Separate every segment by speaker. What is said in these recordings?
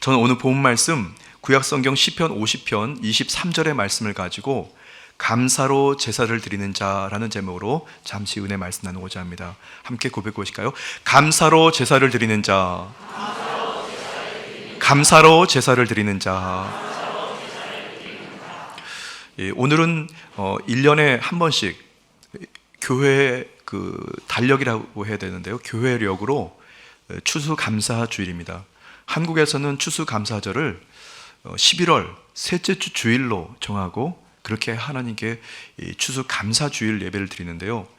Speaker 1: 저는 오늘 본 말씀 구약성경 시편 50편 23절의 말씀을 가지고 감사로 제사를 드리는 자라는 제목으로 잠시 은혜 말씀 나누고자 합니다. 함께 고백해 보실까요? 감사로 제사를 드리는 자, 감사로 제사를 드리는 자. 오늘은 1년에 한 번씩 교회 달력이라고 해야 되는데요, 교회력으로 추수감사 주일입니다. 한국에서는 추수감사절을 11월 셋째 주 주일로 정하고 그렇게 하나님께 추수감사 주일 예배를 드리는데요,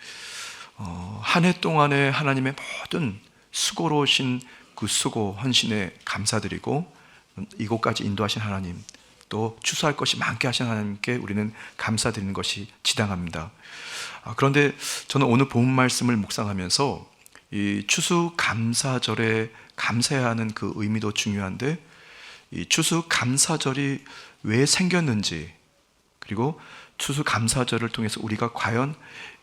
Speaker 1: 한 해 동안에 하나님의 모든 수고로우신 그 수고 헌신에 감사드리고 이곳까지 인도하신 하나님, 또 추수할 것이 많게 하신 하나님께 우리는 감사드리는 것이 지당합니다. 그런데 저는 오늘 본 말씀을 묵상하면서 이 추수감사절에 감사해야 하는 그 의미도 중요한데, 이 추수감사절이 왜 생겼는지, 그리고 추수감사절을 통해서 우리가 과연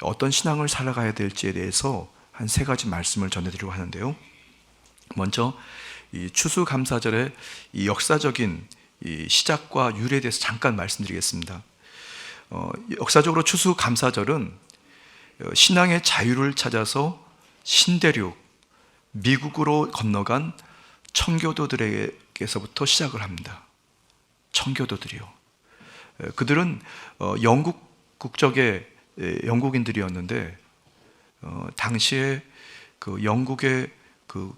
Speaker 1: 어떤 신앙을 살아가야 될지에 대해서 한 3가지 말씀을 전해드리려고 하는데요. 먼저 이 추수감사절의 이 역사적인 이 시작과 유래에 대해서 잠깐 말씀드리겠습니다. 역사적으로 추수감사절은 신앙의 자유를 찾아서 신대륙 미국으로 건너간 청교도들에게서부터 시작을 합니다. 청교도들이요. 그들은 영국 국적의 영국인들이었는데, 당시에 그 영국의 그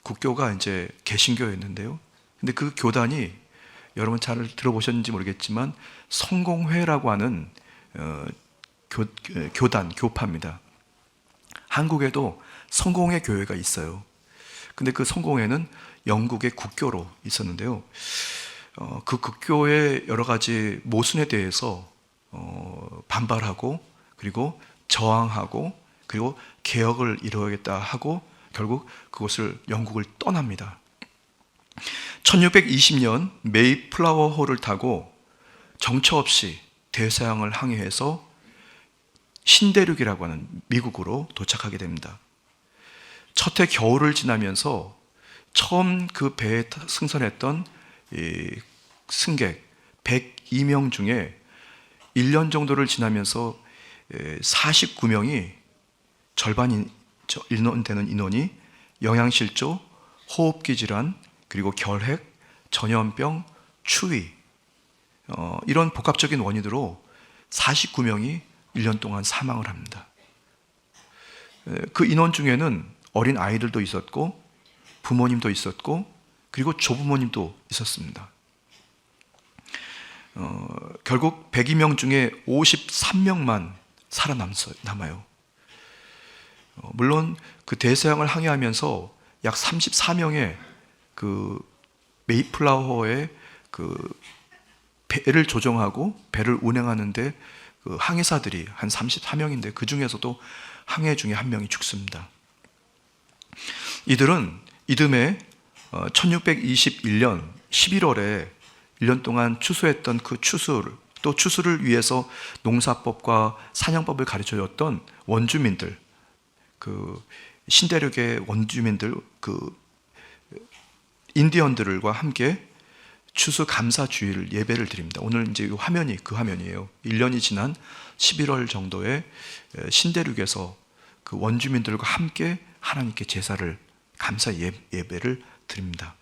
Speaker 1: 국교가 이제 개신교였는데요. 근데 그 교단이, 여러분 잘 들어보셨는지 모르겠지만 성공회라고 하는 교파입니다. 한국에도 성공회 교회가 있어요. 근데 그 성공회는 영국의 국교로 있었는데요, 그 국교의 여러 가지 모순에 대해서 반발하고, 그리고 저항하고, 그리고 개혁을 이루어야겠다 하고 결국 그곳을 영국을 떠납니다. 1620년 메이플라워호를 타고 정처 없이 대서양을 항해해서 신대륙이라고 하는 미국으로 도착하게 됩니다. 첫 해 겨울을 지나면서 처음 그 배에 승선했던 승객 102명 중에 1년 정도를 지나면서 49명이, 절반 되는 인원이 영양실조, 호흡기 질환, 그리고 결핵, 전염병, 추위, 이런 복합적인 원인으로 49명이 1년 동안 사망을 합니다. 그 인원 중에는 어린 아이들도 있었고, 부모님도 있었고, 그리고 조부모님도 있었습니다. 결국 102명 중에 53명만 살아남아요. 물론 그 대서양을 항해하면서 약 34명의 그 메이플라워호의 그 배를 조종하고 배를 운행하는데 그 항해사들이 한 34명인데 그 중에서도 항해 중에 한 명이 죽습니다. 이들은 이듬해 1621년 11월에 1년 동안 추수했던 그 추수를 위해서 농사법과 사냥법을 가르쳐줬던 원주민들, 그 신대륙의 원주민들, 그 인디언들과 함께 추수감사주일 예배를 드립니다. 오늘 이제 이 화면이 그 화면이에요. 1년이 지난 11월 정도에 신대륙에서 그 원주민들과 함께 하나님께 제사를, 감사 예배를 드립니다.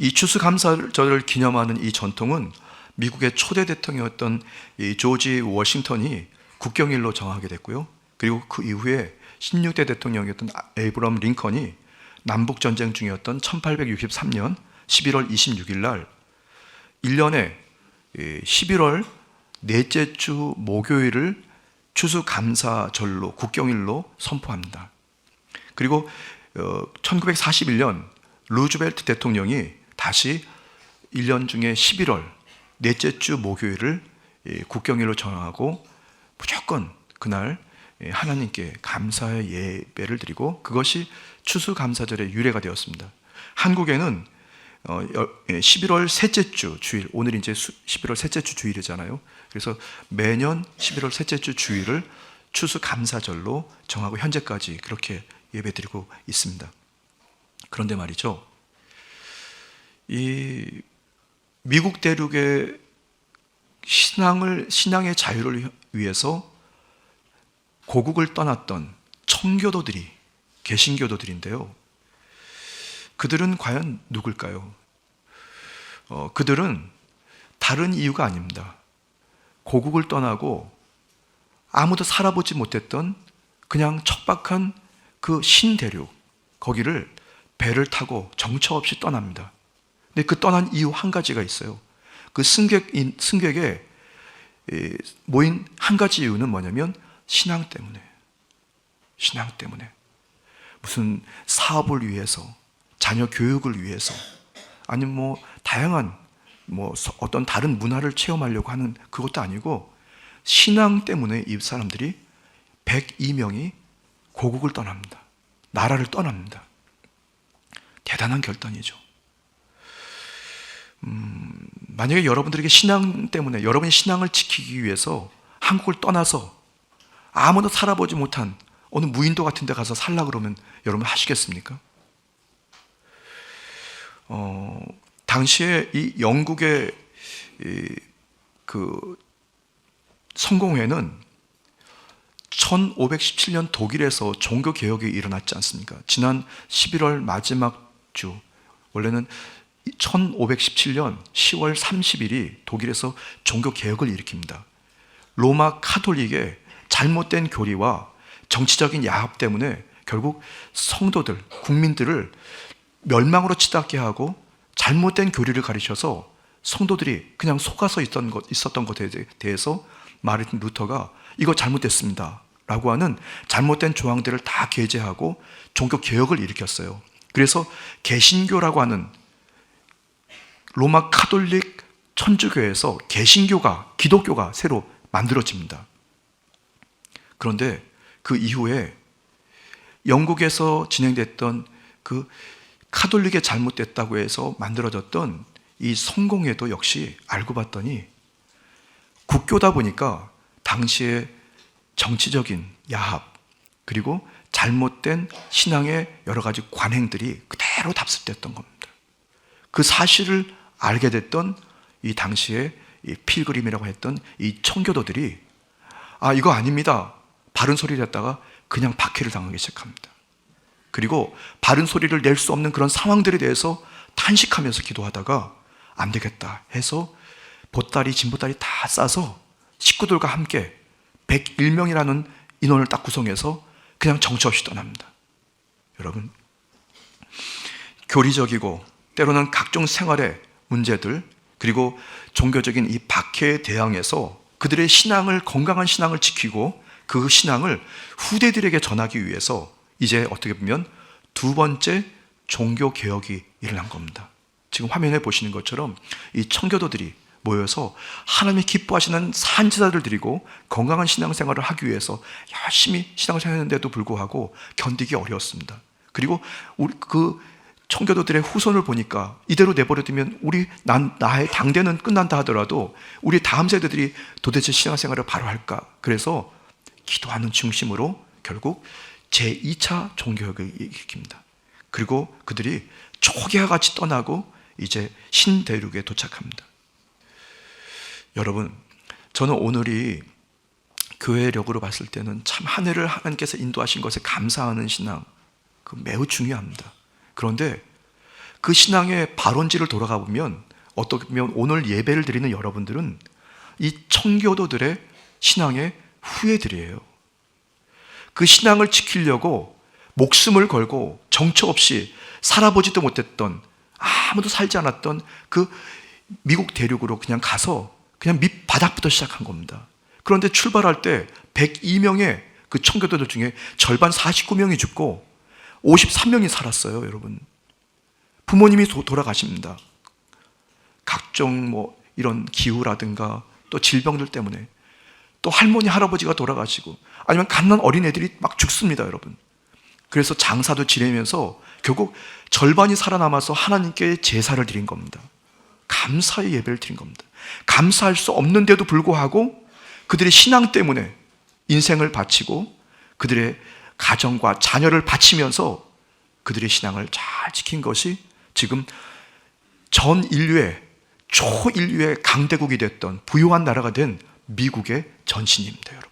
Speaker 1: 이 추수감사절을 기념하는 이 전통은 미국의 초대 대통령이었던 이 조지 워싱턴이 국경일로 정하게 됐고요. 그리고 그 이후에 16대 대통령이었던 에이브럼 링컨이 남북전쟁 중이었던 1863년 11월 26일 날 1년에 11월 넷째 주 목요일을 추수감사절로, 국경일로 선포합니다. 그리고 1941년 루즈벨트 대통령이 다시 1년 중에 11월 넷째 주 목요일을 국경일로 정하고 무조건 그날 하나님께 감사의 예배를 드리고, 그것이 추수감사절의 유래가 되었습니다. 한국에는 11월 셋째 주 주일, 오늘이 이제 11월 셋째 주 주일이잖아요. 그래서 매년 11월 셋째 주 주일을 추수감사절로 정하고 현재까지 그렇게 예배드리고 있습니다. 그런데 말이죠, 이 미국 대륙의 신앙의 자유를 위해서 고국을 떠났던 청교도들이, 개신교도들인데요. 그들은 과연 누굴까요? 그들은 다른 이유가 아닙니다. 고국을 떠나고 아무도 살아보지 못했던 그냥 척박한 그 신대륙, 거기를 배를 타고 정처 없이 떠납니다. 근데 그 떠난 이유 한 가지가 있어요. 그 승객에 모인 한 가지 이유는 뭐냐면 신앙 때문에. 무슨 사업을 위해서, 자녀 교육을 위해서, 아니면 다양한 어떤 다른 문화를 체험하려고 하는 그것도 아니고 신앙 때문에 이 사람들이 102명이 고국을 떠납니다. 나라를 떠납니다. 대단한 결단이죠. 만약에 여러분들에게 신앙 때문에 여러분의 신앙을 지키기 위해서 한국을 떠나서 아무도 살아보지 못한 어느 무인도 같은 데 가서 살라 그러면 여러분 하시겠습니까? 당시에 이 영국의 그 성공회는 1517년 독일에서 종교개혁이 일어났지 않습니까? 지난 11월 마지막 주, 원래는 1517년 10월 30일이 독일에서 종교개혁을 일으킵니다. 로마 카톨릭의 잘못된 교리와 정치적인 야합 때문에 결국 성도들, 국민들을 멸망으로 치닫게 하고 잘못된 교리를 가르쳐서 성도들이 그냥 속아서 있었던 것에 대해서 마르틴 루터가 이거 잘못됐습니다 라고 하는 잘못된 조항들을 다 게재하고 종교개혁을 일으켰어요. 그래서 개신교라고 하는 로마 카톨릭 천주교에서 개신교가, 기독교가 새로 만들어집니다. 그런데 그 이후에 영국에서 진행됐던 그 카톨릭에 잘못됐다고 해서 만들어졌던 이 성공회도 역시 알고 봤더니 국교다 보니까 당시에 정치적인 야합 그리고 잘못된 신앙의 여러 가지 관행들이 그대로 답습됐던 겁니다. 그 사실을 알게 됐던 이 당시에 이 필그림이라고 했던 이 청교도들이 이거 아닙니다. 바른 소리를 했다가 그냥 박해를 당하기 시작합니다. 그리고 바른 소리를 낼 수 없는 그런 상황들에 대해서 탄식하면서 기도하다가 안 되겠다 해서 보따리, 진보따리 다 싸서 식구들과 함께 101명이라는 인원을 딱 구성해서 그냥 정처 없이 떠납니다. 여러분, 교리적이고 때로는 각종 생활의 문제들 그리고 종교적인 이 박해에 대항해서 그들의 신앙을, 건강한 신앙을 지키고 그 신앙을 후대들에게 전하기 위해서 이제 어떻게 보면 두 번째 종교개혁이 일어난 겁니다. 지금 화면에 보시는 것처럼 이 청교도들이 모여서 하나님이 기뻐하시는 산지사를 드리고 건강한 신앙생활을 하기 위해서 열심히 신앙생활을 했는데도 불구하고 견디기 어려웠습니다. 그리고 그 청교도들의 후손을 보니까 이대로 내버려두면 나의 당대는 끝난다 하더라도 우리 다음 세대들이 도대체 신앙생활을 바로 할까? 그래서 기도하는 중심으로 결국 제2차 종교개혁을 일으킵니다. 그리고 그들이 초기와 같이 떠나고 이제 신대륙에 도착합니다. 여러분, 저는 오늘이 교회력으로 봤을 때는 참 한 해를 하나님께서 인도하신 것에 감사하는 신앙, 그 매우 중요합니다. 그런데 그 신앙의 발원지를 돌아가 보면 어떻게 보면 오늘 예배를 드리는 여러분들은 이 청교도들의 신앙의 후예들이에요. 그 신앙을 지키려고 목숨을 걸고 정처 없이 살아보지도 못했던, 아무도 살지 않았던 그 미국 대륙으로 그냥 가서 그냥 밑바닥부터 시작한 겁니다. 그런데 출발할 때 102명의 그 청교도들 중에 절반 49명이 죽고 53명이 살았어요, 여러분. 부모님이 돌아가십니다. 각종 이런 기후라든가 또 질병들 때문에 또 할머니, 할아버지가 돌아가시고 아니면 갓난 어린애들이 막 죽습니다, 여러분. 그래서 장사도 지내면서 결국 절반이 살아남아서 하나님께 제사를 드린 겁니다. 감사의 예배를 드린 겁니다. 감사할 수 없는데도 불구하고 그들의 신앙 때문에 인생을 바치고 그들의 가정과 자녀를 바치면서 그들의 신앙을 잘 지킨 것이 지금 전 인류의 초인류의 강대국이 됐던 부유한 나라가 된 미국의 전신입니다, 여러분.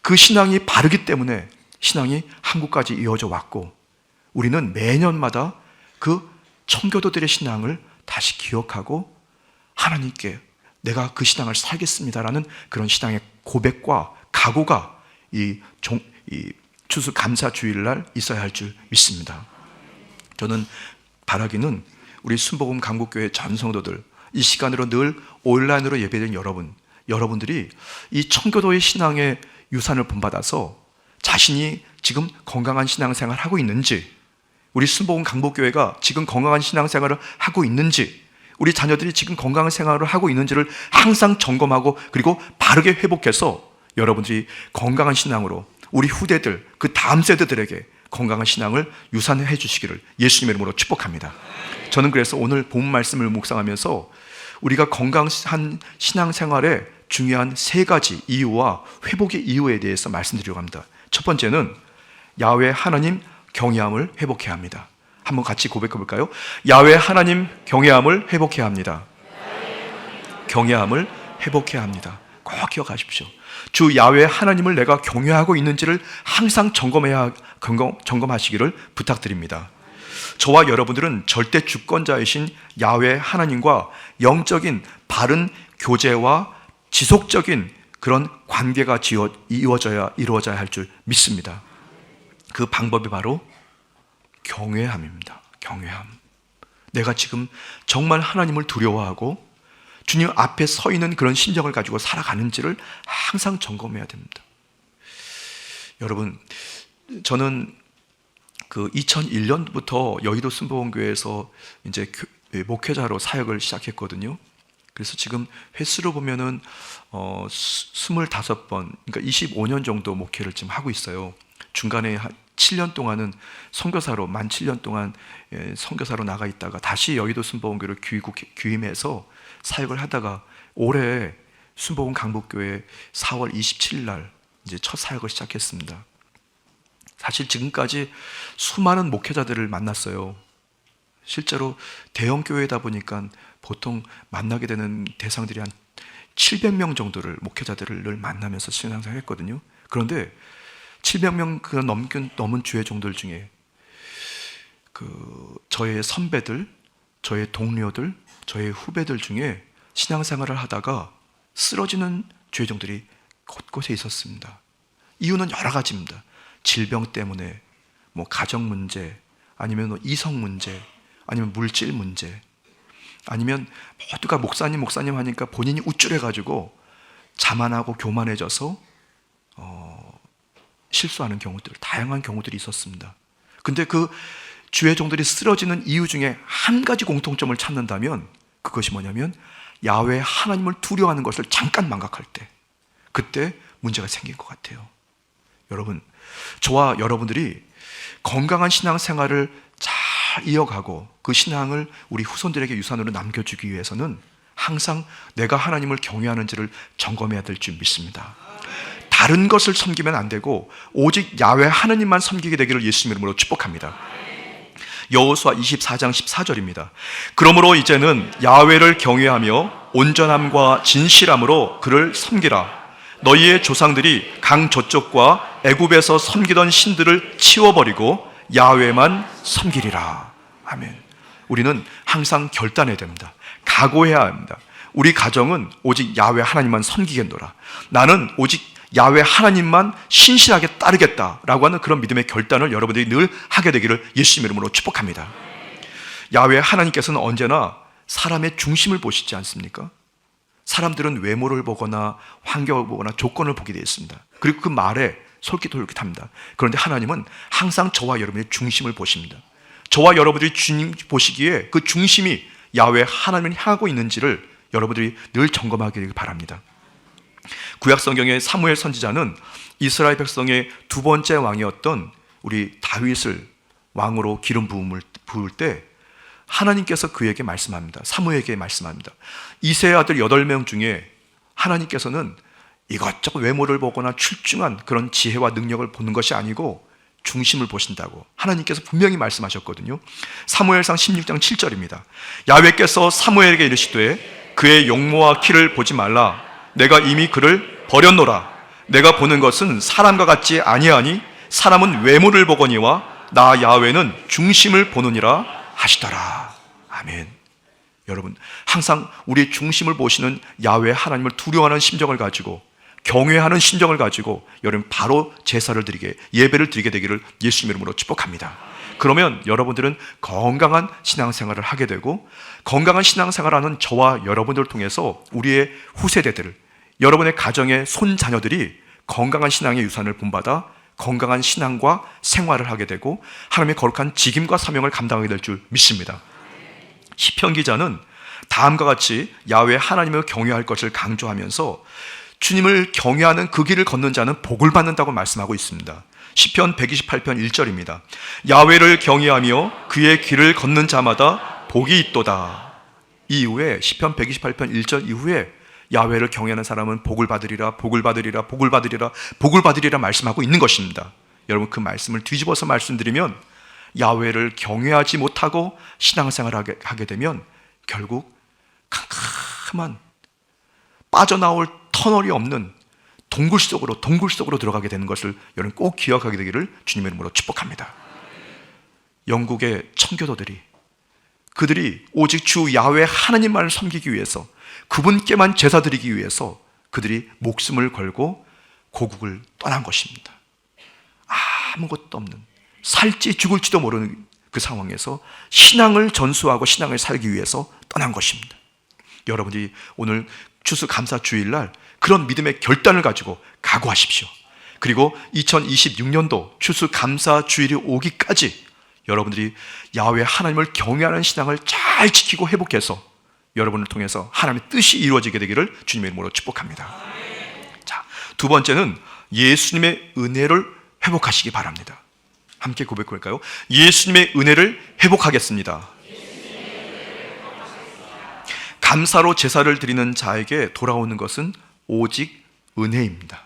Speaker 1: 그 신앙이 바르기 때문에 신앙이 한국까지 이어져 왔고, 우리는 매년마다 그 청교도들의 신앙을 다시 기억하고 하나님께 내가 그 신앙을 살겠습니다라는 그런 신앙의 고백과 각오가 이 추수감사 주일날 있어야 할 줄 믿습니다. 저는 바라기는 우리 순복음 강북교회 전 성도들, 이 시간으로 늘 온라인으로 예배드린 여러분들이 이 청교도의 신앙의 유산을 본받아서 자신이 지금 건강한 신앙생활을 하고 있는지, 우리 순복음 강북교회가 지금 건강한 신앙생활을 하고 있는지, 우리 자녀들이 지금 건강한 생활을 하고 있는지를 항상 점검하고 그리고 바르게 회복해서 여러분들이 건강한 신앙으로 우리 후대들, 그 다음 세대들에게 건강한 신앙을 유산해 주시기를 예수님의 이름으로 축복합니다. 저는 그래서 오늘 본 말씀을 묵상하면서 우리가 건강한 신앙생활의 중요한 세 가지 이유와 회복의 이유에 대해서 말씀드리려고 합니다. 첫 번째는 야훼 하나님 경외함을 회복해야 합니다. 한번 같이 고백해 볼까요? 야훼 하나님 경외함을 회복해야 합니다. 경외함을 회복해야 합니다. 꼭 기억하십시오. 주 야훼 하나님을 내가 경외하고 있는지를 항상 점검하시기를 부탁드립니다. 저와 여러분들은 절대 주권자이신 야훼 하나님과 영적인 바른 교제와 지속적인 그런 관계가 이루어져야 할 줄 믿습니다. 그 방법이 바로 경외함입니다. 경외함. 내가 지금 정말 하나님을 두려워하고 주님 앞에 서 있는 그런 심정을 가지고 살아가는지를 항상 점검해야 됩니다. 여러분, 저는 그 2001년부터 여의도 순복음교회에서 이제 목회자로 사역을 시작했거든요. 그래서 지금 횟수로 보면은 25번, 그러니까 25년 정도 목회를 지금 하고 있어요. 중간에 한 7년 동안은 선교사로, 만 7년 동안 선교사로 나가 있다가 다시 여의도 순복음교회로 귀임해서 사역을 하다가 올해 순복음 강북교회 4월 27일 날 이제 첫 사역을 시작했습니다. 사실 지금까지 수많은 목회자들을 만났어요. 실제로 대형 교회다 보니까 보통 만나게 되는 대상들이 한 700명 정도를, 목회자들을 만나면서 신앙생활 했거든요. 그런데 700명 그 넘은 주회종들 중에 저의 선배들, 저의 동료들, 저의 후배들 중에 신앙생활을 하다가 쓰러지는 주회종들이 곳곳에 있었습니다. 이유는 여러 가지입니다. 질병 때문에, 가정 문제, 아니면 이성 문제, 아니면 물질 문제, 아니면 모두가 목사님 하니까 본인이 우쭐해가지고 자만하고 교만해져서 실수하는 경우들, 다양한 경우들이 있었습니다. 근데 그 주회종들이 쓰러지는 이유 중에 한 가지 공통점을 찾는다면 그것이 뭐냐면 야훼 하나님을 두려워하는 것을 잠깐 망각할 때, 그때 문제가 생긴 것 같아요. 여러분, 저와 여러분들이 건강한 신앙생활을 잘 이어가고 그 신앙을 우리 후손들에게 유산으로 남겨주기 위해서는 항상 내가 하나님을 경외하는지를 점검해야 될 줄 믿습니다. 다른 것을 섬기면 안 되고 오직 야훼 하나님만 섬기게 되기를 예수님의 이름으로 축복합니다. 여호수아 24장 14절입니다. 그러므로 이제는 야훼를 경외하며 온전함과 진실함으로 그를 섬기라. 너희의 조상들이 강 저쪽과 애굽에서 섬기던 신들을 치워버리고 야훼만 섬기리라. 아멘. 우리는 항상 결단해야 됩니다. 각오해야 합니다. 우리 가정은 오직 야훼 하나님만 섬기겠노라. 나는 오직 야훼 하나님만 신실하게 따르겠다라고 하는 그런 믿음의 결단을 여러분들이 늘 하게 되기를 예수님의 이름으로 축복합니다. 야훼 하나님께서는 언제나 사람의 중심을 보시지 않습니까? 사람들은 외모를 보거나 환경을 보거나 조건을 보게 되어 있습니다. 그리고 그 말에 솔깃솔깃합니다. 그런데 하나님은 항상 저와 여러분의 중심을 보십니다. 저와 여러분들이 주님 보시기에 그 중심이 야훼 하나님을 향하고 있는지를 여러분들이 늘 점검하게 되길 바랍니다. 구약 성경의 사무엘 선지자는 이스라엘 백성의 두 번째 왕이었던 우리 다윗을 왕으로 기름 부을 때 하나님께서 그에게 말씀합니다. 사무엘에게 말씀합니다. 이새의 아들 8명 중에 하나님께서는 이것저것 외모를 보거나 출중한 그런 지혜와 능력을 보는 것이 아니고 중심을 보신다고 하나님께서 분명히 말씀하셨거든요. 사무엘상 16장 7절입니다. 야훼께서 사무엘에게 이르시되 그의 용모와 키를 보지 말라. 내가 이미 그를 버렸노라. 내가 보는 것은 사람과 같지 아니하니 사람은 외모를 보거니와 나 야훼는 중심을 보느니라 하시더라. 아멘. 여러분, 항상 우리의 중심을 보시는 야훼 하나님을 두려워하는 심정을 가지고, 경외하는 심정을 가지고 여러분 바로 제사를 드리게, 예배를 드리게 되기를 예수님 이름으로 축복합니다. 그러면 여러분들은 건강한 신앙생활을 하게 되고, 건강한 신앙생활하는 저와 여러분들을 통해서 우리의 후세대들, 여러분의 가정의 손자녀들이 건강한 신앙의 유산을 본받아 건강한 신앙과 생활을 하게 되고 하나님의 거룩한 직임과 사명을 감당하게 될 줄 믿습니다. 시편 기자는 다음과 같이 야훼 하나님을 경외할 것을 강조하면서 주님을 경외하는 그 길을 걷는 자는 복을 받는다고 말씀하고 있습니다. 시편 128편 1절입니다. 야훼를 경외하며 그의 길을 걷는 자마다 복이 있도다. 이후에 시편 128편 1절 이후에 야훼를 경외하는 사람은 복을 받으리라, 복을 받으리라, 복을 받으리라, 복을 받으리라 말씀하고 있는 것입니다. 여러분, 그 말씀을 뒤집어서 말씀드리면 야훼를 경외하지 못하고 신앙생활을 하게 되면 결국 캄캄한 빠져나올 터널이 없는 동굴 속으로 들어가게 되는 것을 여러분 꼭 기억하게 되기를 주님의 이름으로 축복합니다. 영국의 청교도들이 그들이 오직 주 야훼 하나님만을 섬기기 위해서, 그분께만 제사 드리기 위해서 그들이 목숨을 걸고 고국을 떠난 것입니다. 아무것도 없는, 살지 죽을지도 모르는 그 상황에서 신앙을 전수하고 신앙을 살기 위해서 떠난 것입니다. 여러분이 오늘 추수감사 주일날 그런 믿음의 결단을 가지고 각오하십시오. 그리고 2026년도 추수감사 주일이 오기까지 여러분들이 야훼 하나님을 경외하는 신앙을 잘 지키고 회복해서 여러분을 통해서 하나님의 뜻이 이루어지게 되기를 주님의 이름으로 축복합니다. 자, 두 번째는 예수님의 은혜를 회복하시기 바랍니다. 함께 고백할까요? 예수님의 은혜를 회복하겠습니다. 감사로 제사를 드리는 자에게 돌아오는 것은 오직 은혜입니다.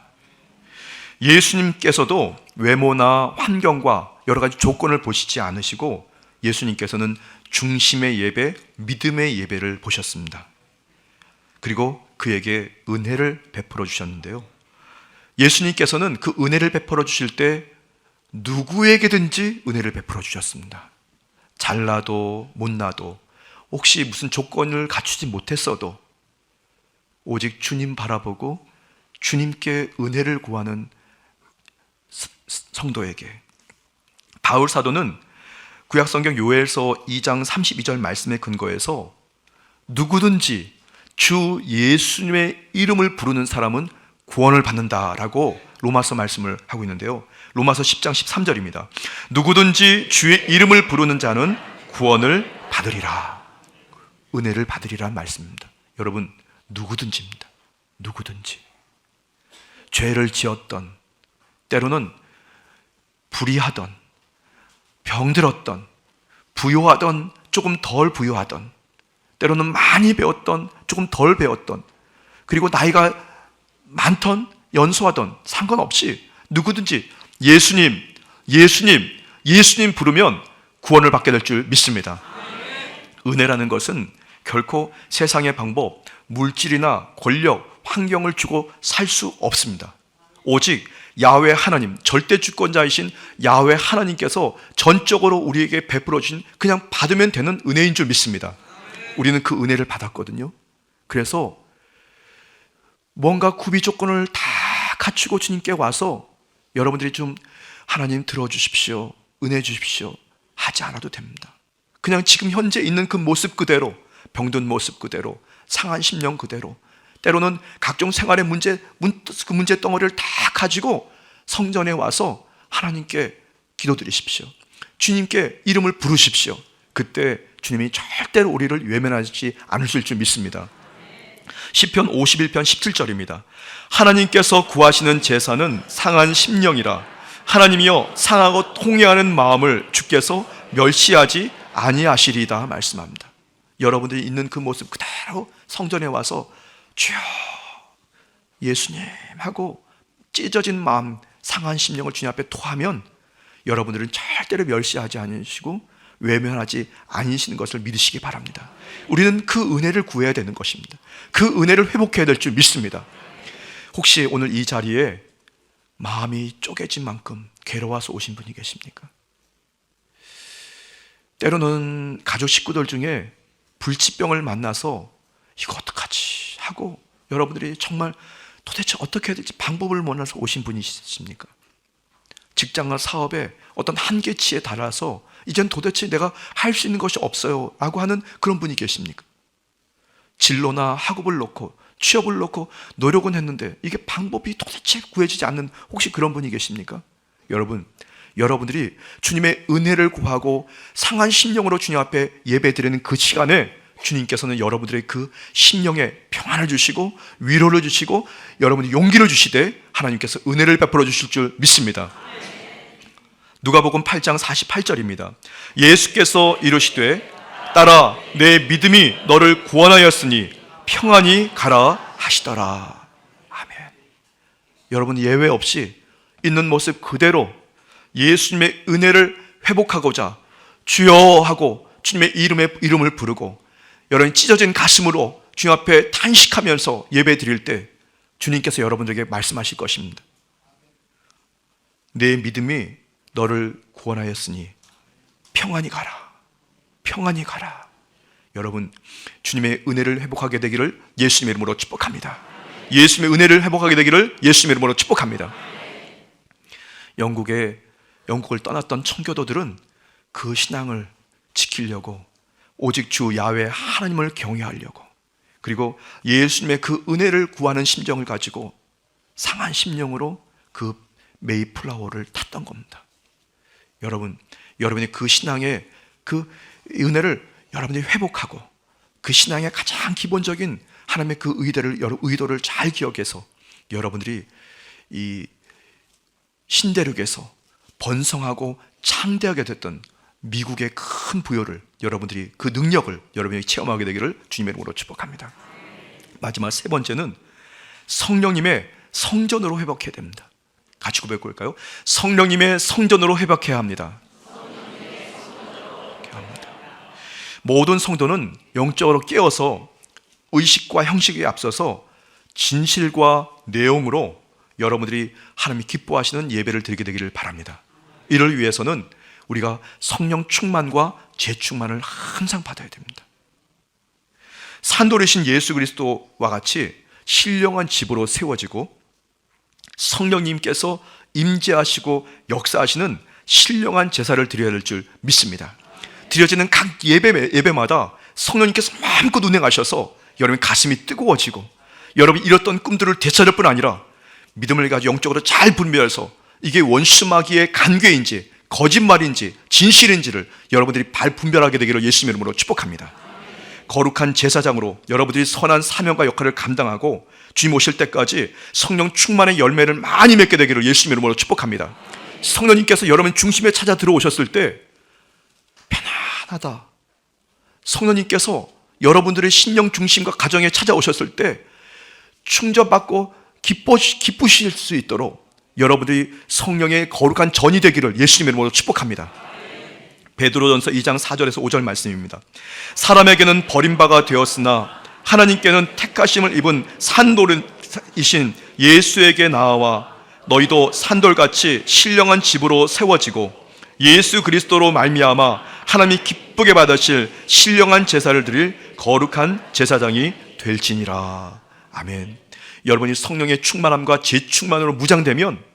Speaker 1: 예수님께서도 외모나 환경과 여러 가지 조건을 보시지 않으시고 예수님께서는 중심의 예배, 믿음의 예배를 보셨습니다. 그리고 그에게 은혜를 베풀어 주셨는데요, 예수님께서는 그 은혜를 베풀어 주실 때 누구에게든지 은혜를 베풀어 주셨습니다. 잘나도 못나도, 혹시 무슨 조건을 갖추지 못했어도 오직 주님 바라보고 주님께 은혜를 구하는 성도에게. 바울 사도는 구약성경 요엘서 2장 32절 말씀에 근거해서 누구든지 주 예수님의 이름을 부르는 사람은 구원을 받는다라고 로마서 말씀을 하고 있는데요, 로마서 10장 13절입니다. 누구든지 주의 이름을 부르는 자는 구원을 받으리라, 은혜를 받으리라는 말씀입니다. 여러분, 누구든지입니다. 누구든지 죄를 지었던, 때로는 불의하던, 병들었던, 부요하던, 조금 덜 부요하던, 때로는 많이 배웠던, 조금 덜 배웠던, 그리고 나이가 많던, 연소하던 상관없이 누구든지 예수님, 예수님, 예수님 부르면 구원을 받게 될 줄 믿습니다. 은혜라는 것은 결코 세상의 방법, 물질이나 권력, 환경을 주고 살 수 없습니다. 오직 야훼 하나님, 절대 주권자이신 야훼 하나님께서 전적으로 우리에게 베풀어 주신, 그냥 받으면 되는 은혜인 줄 믿습니다. 우리는 그 은혜를 받았거든요. 그래서 뭔가 구비 조건을 다 갖추고 주님께 와서 여러분들이 좀 하나님 들어주십시오, 은혜 주십시오 하지 않아도 됩니다. 그냥 지금 현재 있는 그 모습 그대로, 병든 모습 그대로, 상한 심령 그대로, 때로는 각종 생활의 문제, 그 문제 덩어리를 다 가지고 성전에 와서 하나님께 기도드리십시오. 주님께 이름을 부르십시오. 그때 주님이 절대로 우리를 외면하지 않으실 줄 믿습니다. 시편 51편 17절입니다. 하나님께서 구하시는 제사는 상한 심령이라. 하나님이여 상하고 통회하는 마음을 주께서 멸시하지 아니하시리다 말씀합니다. 여러분들이 있는 그 모습 그대로 성전에 와서 주여 예수님 하고 찢어진 마음, 상한 심령을 주님 앞에 토하면 여러분들은 절대로 멸시하지 않으시고 외면하지 않으시는 것을 믿으시기 바랍니다. 우리는 그 은혜를 구해야 되는 것입니다. 그 은혜를 회복해야 될 줄 믿습니다. 혹시 오늘 이 자리에 마음이 쪼개진 만큼 괴로워서 오신 분이 계십니까? 때로는 가족 식구들 중에 불치병을 만나서 이거 어떡하지 하고 여러분들이 정말 도대체 어떻게 해야 될지 방법을 몰라서 오신 분이 있으십니까? 직장과 사업에 어떤 한계치에 달아서 이젠 도대체 내가 할 수 있는 것이 없어요 라고 하는 그런 분이 계십니까? 진로나 학업을 놓고 취업을 놓고 노력은 했는데 이게 방법이 도대체 구해지지 않는 혹시 그런 분이 계십니까? 여러분들이 주님의 은혜를 구하고 상한 심령으로 주님 앞에 예배드리는 그 시간에 주님께서는 여러분들의 그 심령에 평안을 주시고 위로를 주시고 여러분이 용기를 주시되 하나님께서 은혜를 베풀어 주실 줄 믿습니다. 누가복음 8장 48절입니다. 예수께서 이르시되 딸아 내 믿음이 너를 구원하였으니 평안히 가라 하시더라. 아멘. 여러분 예외 없이 있는 모습 그대로 예수님의 은혜를 회복하고자 주여 하고 주님의 이름을 부르고 여러분이 찢어진 가슴으로 주님 앞에 탄식하면서 예배 드릴 때 주님께서 여러분들에게 말씀하실 것입니다. 내 믿음이 너를 구원하였으니 평안히 가라. 평안히 가라. 여러분 주님의 은혜를 회복하게 되기를 예수님의 이름으로 축복합니다. 예수님의 은혜를 회복하게 되기를 예수님의 이름으로 축복합니다. 영국을 떠났던 청교도들은 그 신앙을 지키려고 오직 주 야훼 하나님을 경외하려고 그리고 예수님의 그 은혜를 구하는 심정을 가지고 상한 심령으로 그 메이플라워를 탔던 겁니다. 여러분이 그 신앙의 그 은혜를 여러분이 회복하고 그 신앙의 가장 기본적인 하나님의 그 의도를 잘 기억해서 여러분들이 이 신대륙에서 번성하고 창대하게 됐던 미국의 큰 부여를 여러분들이 그 능력을 여러분이 체험하게 되기를 주님의 이름으로 축복합니다. 마지막 세 번째는 성령님의 성전으로 회복해야 됩니다. 같이 고백해 볼까요? 성령님의 성전으로 회복해야 합니다. 모든 성도는 영적으로 깨어서 의식과 형식에 앞서서 진실과 내용으로 여러분들이 하나님이 기뻐하시는 예배를 드리게 되기를 바랍니다. 이를 위해서는 우리가 성령 충만과 재충만을 항상 받아야 됩니다. 산돌이신 예수 그리스도와 같이 신령한 집으로 세워지고 성령님께서 임재하시고 역사하시는 신령한 제사를 드려야 될 줄 믿습니다. 드려지는 각 예배마다 성령님께서 마음껏 운행하셔서 여러분의 가슴이 뜨거워지고 여러분이 잃었던 꿈들을 되찾을 뿐 아니라 믿음을 가지고 영적으로 잘 분별해서 이게 원수마귀의 간괴인지 거짓말인지 진실인지를 여러분들이 분별하게 되기를 예수님의 이름으로 축복합니다. 거룩한 제사장으로 여러분들이 선한 사명과 역할을 감당하고 주님 오실 때까지 성령 충만의 열매를 많이 맺게 되기를 예수님의 이름으로 축복합니다. 성령님께서 여러분 중심에 찾아 들어오셨을 때 편안하다. 성령님께서 여러분들의 신령 중심과 가정에 찾아오셨을 때 충전받고 기쁘실 수 있도록 여러분들이 성령의 거룩한 전이 되기를 예수님의 이름으로 축복합니다. 베드로전서 2장 4절에서 5절 말씀입니다. 사람에게는 버림바가 되었으나 하나님께는 택하심을 입은 산돌이신 예수에게 나아와 너희도 산돌같이 신령한 집으로 세워지고 예수 그리스도로 말미암아 하나님이 기쁘게 받으실 신령한 제사를 드릴 거룩한 제사장이 될지니라. 아멘. 여러분이 성령의 충만함과 재충만으로 무장되면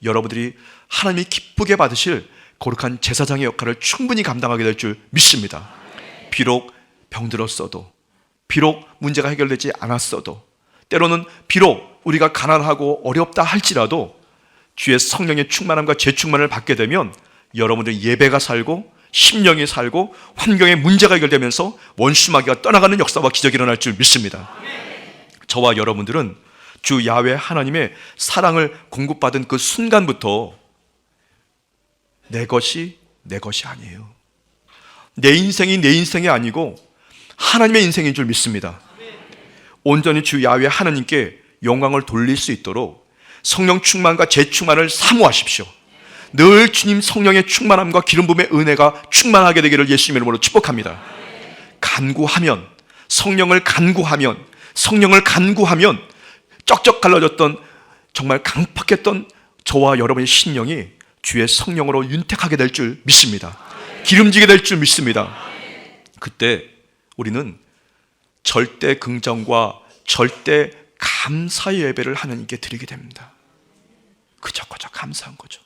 Speaker 1: 여러분들이 하나님이 기쁘게 받으실 거룩한 제사장의 역할을 충분히 감당하게 될 줄 믿습니다. 비록 병들었어도, 비록 문제가 해결되지 않았어도, 때로는 비록 우리가 가난하고 어렵다 할지라도 주의 성령의 충만함과 재충만을 받게 되면 여러분들의 예배가 살고 심령이 살고 환경의 문제가 해결되면서 원수마귀가 떠나가는 역사와 기적이 일어날 줄 믿습니다. 저와 여러분들은 주 야훼 하나님의 사랑을 공급받은 그 순간부터 내 것이 아니에요. 내 인생이 아니고 하나님의 인생인 줄 믿습니다. 온전히 주 야훼 하나님께 영광을 돌릴 수 있도록 성령 충만과 재충만을 사모하십시오. 늘 주님 성령의 충만함과 기름 부음의 은혜가 충만하게 되기를 예수님의 이름으로 축복합니다. 간구하면, 성령을 간구하면 쩍쩍 갈라졌던 정말 강팍했던 저와 여러분의 심령이 주의 성령으로 윤택하게 될 줄 믿습니다. 기름지게 될 줄 믿습니다. 그때 우리는 절대 긍정과 절대 감사의 예배를 하나님께 드리게 됩니다. 그저거저 감사한 거죠.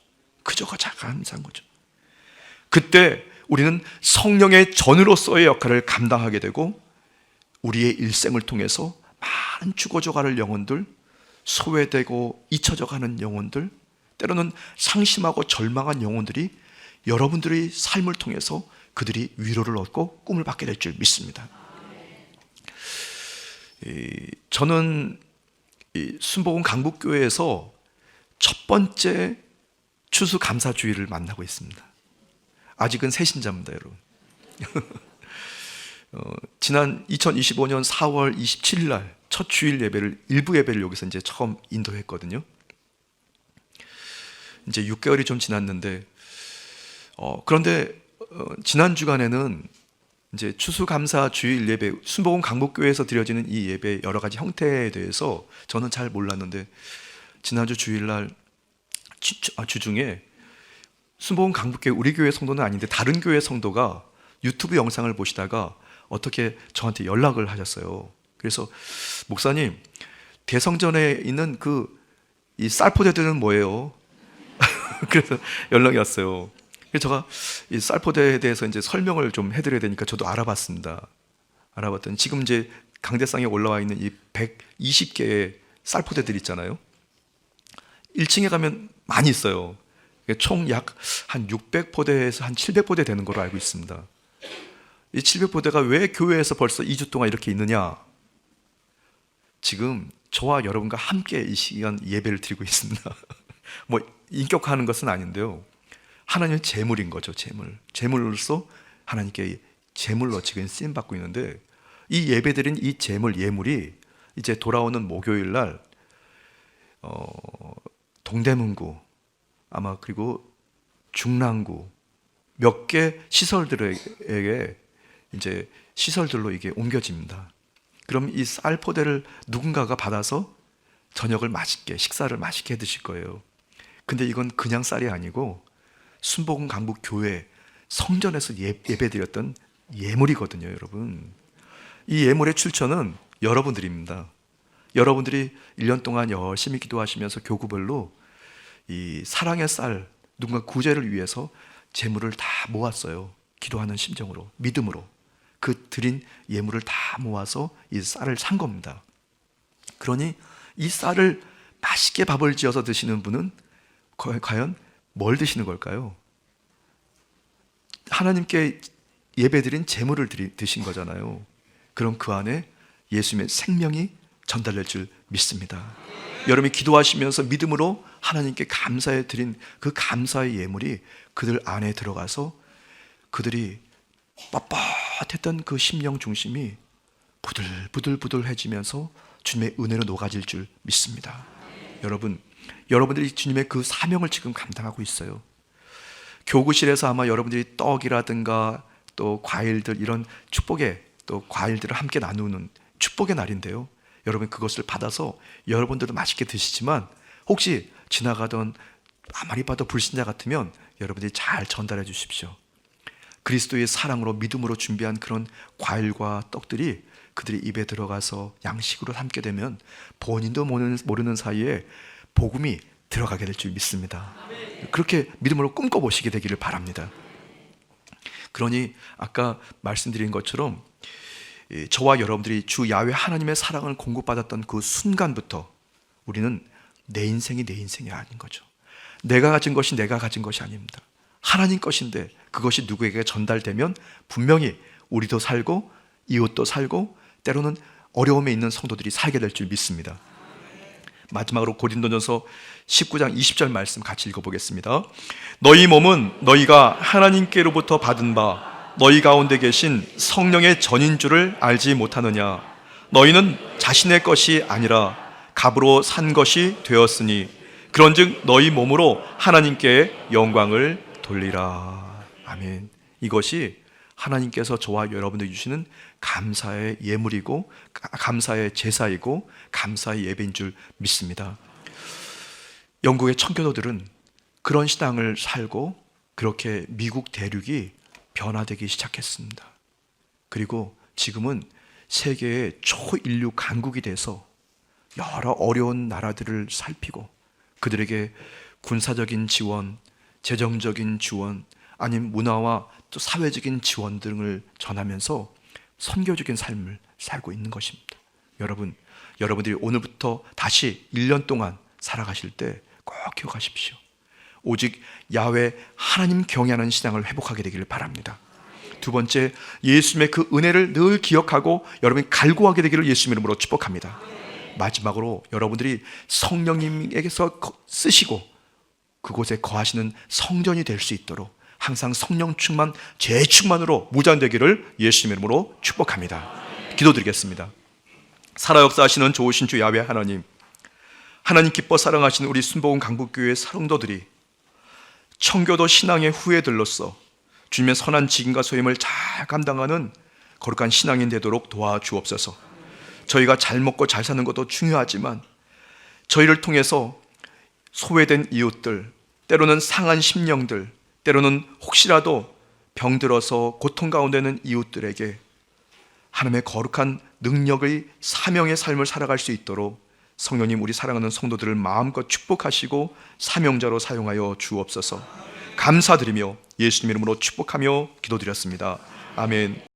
Speaker 1: 그때 우리는 성령의 전으로서의 역할을 감당하게 되고 우리의 일생을 통해서 많은 죽어져가는 영혼들, 소외되고 잊혀져가는 영혼들, 때로는 상심하고 절망한 영혼들이 여러분들의 삶을 통해서 그들이 위로를 얻고 꿈을 받게 될 줄 믿습니다. 저는 순복음 강북교회에서 첫 번째 추수감사주일을 만나고 있습니다. 아직은 새신자입니다, 여러분. 지난 2025년 4월 27일 날 첫 주일 예배를, 일부 예배를 여기서 이제 처음 인도했거든요. 이제 6개월이 좀 지났는데, 그런데 지난 주간에는 이제 추수감사 주일 예배, 순복음 강북교회에서 드려지는 이 예배 여러 가지 형태에 대해서 저는 잘 몰랐는데, 지난주 주일날 주중에 순복음 강북교회, 우리 교회 성도는 아닌데 다른 교회 성도가 유튜브 영상을 보시다가 어떻게 저한테 연락을 하셨어요. 그래서 목사님, 대성전에 있는 이 쌀포대들은 뭐예요? 그래서 연락이 왔어요. 그래서 제가 이 쌀포대에 대해서 이제 설명을 좀 해드려야 되니까 저도 알아봤습니다. 알아봤더니 지금 이제 강대상에 올라와 있는 이 120개의 쌀포대들 있잖아요. 1층에 가면 많이 있어요. 총 약 한 600포대에서 한 700포대 되는 걸로 알고 있습니다. 이 700포대가 왜 교회에서 벌써 2주 동안 이렇게 있느냐? 지금 저와 여러분과 함께 이 시간 예배를 드리고 있습니다. 뭐 인격화하는 것은 아닌데요, 하나님의 제물인 거죠. 제물로서 하나님께 제물로 지금 쓰임 받고 있는데, 이 예배드린 이 예물이 이제 돌아오는 목요일 날 동대문구, 아마 그리고 중랑구 몇 개 시설들에게 이제 시설들로 이게 옮겨집니다. 그럼 이 쌀포대를 누군가가 받아서 저녁을 맛있게, 식사를 맛있게 해 드실 거예요. 근데 이건 그냥 쌀이 아니고 순복음 강북 교회 성전에서 예배드렸던 예물이거든요, 여러분. 이 예물의 출처는 여러분들입니다. 여러분들이 1년 동안 열심히 기도하시면서 교구별로 이 사랑의 쌀, 누군가 구제를 위해서 재물을 다 모았어요. 기도하는 심정으로, 믿음으로 그 드린 예물을 다 모아서 이 쌀을 산 겁니다. 그러니 이 쌀을 맛있게 밥을 지어서 드시는 분은 과연 뭘 드시는 걸까요? 하나님께 예배드린 재물을 드신 거잖아요. 그럼 그 안에 예수님의 생명이 전달될 줄 믿습니다. 여러분이 기도하시면서 믿음으로 하나님께 감사해 드린 그 감사의 예물이 그들 안에 들어가서 그들이 뻣뻣했던 그 심령 중심이 부들부들해지면서 주님의 은혜로 녹아질 줄 믿습니다. 여러분들이 주님의 그 사명을 지금 감당하고 있어요. 교구실에서 아마 여러분들이 떡이라든가 또 과일들, 이런 축복의 또 과일들을 함께 나누는 축복의 날인데요, 여러분 그것을 받아서 여러분들도 맛있게 드시지만 혹시 지나가던 아무리 봐도 불신자 같으면 여러분들이 잘 전달해 주십시오. 그리스도의 사랑으로 믿음으로 준비한 그런 과일과 떡들이 그들의 입에 들어가서 양식으로 함께 되면 본인도 모르는 사이에 복음이 들어가게 될 줄 믿습니다. 그렇게 믿음으로 꿈꿔보시게 되기를 바랍니다. 그러니 아까 말씀드린 것처럼 저와 여러분들이 주 야훼 하나님의 사랑을 공급받았던 그 순간부터 우리는 내 인생이 아닌 거죠. 내가 가진 것이 내가 가진 것이 아닙니다. 하나님 것인데 그것이 누구에게 전달되면 분명히 우리도 살고 이웃도 살고 때로는 어려움에 있는 성도들이 살게 될 줄 믿습니다. 마지막으로 고린도전서 19장 20절 말씀 같이 읽어보겠습니다. 너희 몸은 너희가 하나님께로부터 받은 바 너희 가운데 계신 성령의 전인 줄을 알지 못하느냐. 너희는 자신의 것이 아니라 값으로 산 것이 되었으니 그런즉 너희 몸으로 하나님께 영광을 돌리라. 아멘. 이것이 하나님께서 저와 여러분들 주시는 감사의 예물이고 감사의 제사이고 감사의 예배인 줄 믿습니다. 영국의 청교도들은 그런 신앙을 살고 그렇게 미국 대륙이 변화되기 시작했습니다. 그리고 지금은 세계의 초인류 강국이 돼서 여러 어려운 나라들을 살피고 그들에게 군사적인 지원, 재정적인 지원, 아니면 문화와 또 사회적인 지원 등을 전하면서 선교적인 삶을 살고 있는 것입니다. 여러분들이 오늘부터 다시 1년 동안 살아가실 때 꼭 기억하십시오. 오직 야훼 하나님 경외하는 신앙을 회복하게 되기를 바랍니다. 두 번째, 예수님의 그 은혜를 늘 기억하고 여러분이 갈구하게 되기를 예수님 이름으로 축복합니다. 마지막으로 여러분들이 성령님에게서 쓰시고 그곳에 거하시는 성전이 될 수 있도록 항상 성령 충만, 재충만으로 무장되기를 예수님 이름으로 축복합니다. 기도드리겠습니다. 살아 역사하시는 좋으신 주 야훼 하나님 기뻐 사랑하시는 우리 순복음 강북교회 성도들이 청교도 신앙의 후예들로서 주님의 선한 직임과 소임을 잘 감당하는 거룩한 신앙인 되도록 도와주옵소서. 저희가 잘 먹고 잘 사는 것도 중요하지만 저희를 통해서 소외된 이웃들, 때로는 상한 심령들, 때로는 혹시라도 병들어서 고통 가운데 있는 이웃들에게 하나님의 거룩한 능력의 사명의 삶을 살아갈 수 있도록 성령님 우리 사랑하는 성도들을 마음껏 축복하시고 사명자로 사용하여 주옵소서. 감사드리며 예수님 이름으로 축복하며 기도드렸습니다. 아멘.